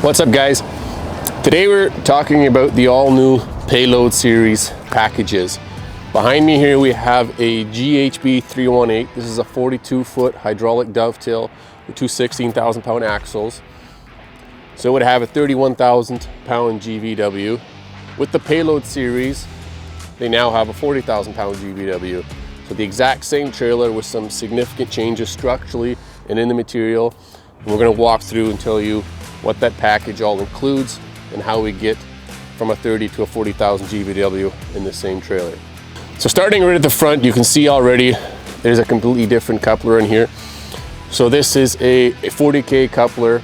What's up, guys? Today we're talking about the all-new Payload series packages. Behind me here we have a GHB 318. This is a 42-foot hydraulic dovetail with two 16,000-pound axles. So it would have a 31,000-pound GVW. With the Payload series, they now have a 40,000-pound GVW. So the exact same trailer with some significant changes structurally and in the material. And we're going to walk through and tell you what that package all includes and how we get from a 30 to a 40,000 GVW in the same trailer. So starting right at the front, you can see already there's a completely different coupler in here. So this is a 40K coupler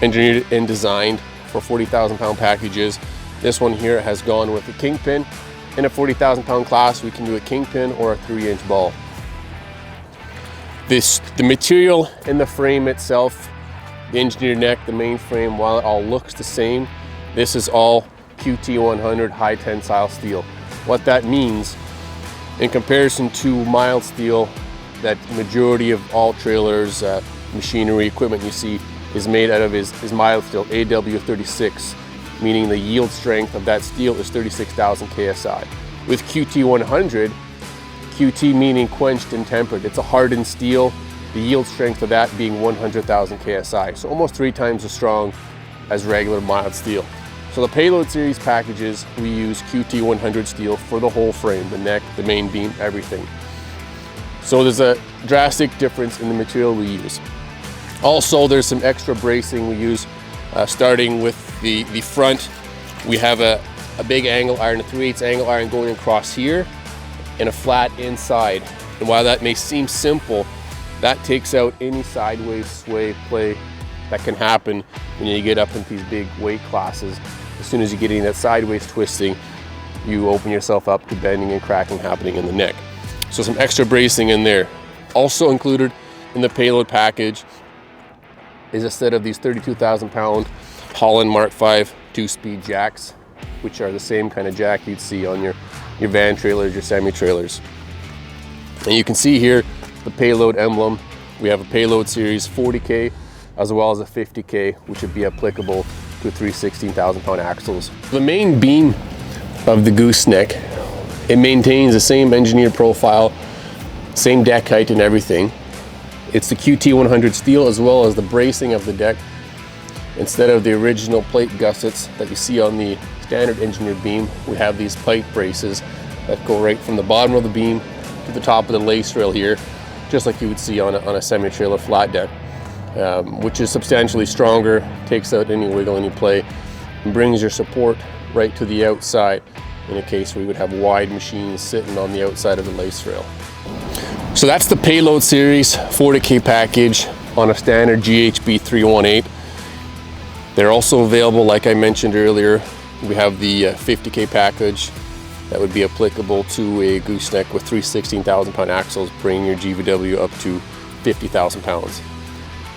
engineered and designed for 40,000 pound packages. This one here has gone with a kingpin. In a 40,000 pound class, we can do a kingpin or a 3-inch ball. The material in the frame itself, the engineered neck, the main frame, while it all looks the same, this is all QT100 high tensile steel. What that means, in comparison to mild steel, that majority of all trailers, machinery, equipment you see is made out of is mild steel, AW36, meaning the yield strength of that steel is 36,000 KSI. With QT100, QT meaning quenched and tempered, it's a hardened steel, the yield strength of that being 100,000 KSI, so almost 3 times as strong as regular mild steel. So the Payload series packages, we use QT100 steel for the whole frame, the neck, the main beam, everything. So there's a drastic difference in the material we use. Also, there's some extra bracing we use, starting with the front. We have a big angle iron, a 3/8 angle iron going across here, and a flat inside. And while that may seem simple, that takes out any sideways sway play that can happen when you get up into these big weight classes. As soon as you get in that sideways twisting, you open yourself up to bending and cracking happening in the neck. So some extra bracing in there. Also included in the Payload package is a set of these 32,000 pound Holland Mark V 2-speed jacks, which are the same kind of jack you'd see on your van trailers, your semi-trailers. And you can see here the Payload emblem. We have a Payload series 40K as well as a 50K, which would be applicable to 3 16,000 pound axles. The main beam of the gooseneck, it maintains the same engineered profile, same deck height and everything. It's the QT100 steel as well as the bracing of the deck. Instead of the original plate gussets that you see on the standard engineered beam, we have these plate braces that go right from the bottom of the beam to the top of the lace rail here, just like you would see on a semi-trailer flat deck, which is substantially stronger, takes out any wiggle, any play, and brings your support right to the outside in a case where you would have wide machines sitting on the outside of the lace rail. So that's the Payload series 40K package on a standard GHB 318. They're also available, like I mentioned earlier, we have the 50K package that would be applicable to a gooseneck with 3 16,000 pound axles, bringing your GVW up to 50,000 pounds.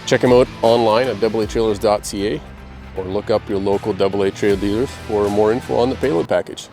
Check them out online at aatrailers.ca or look up your local AA trailer dealers for more info on the Payload package.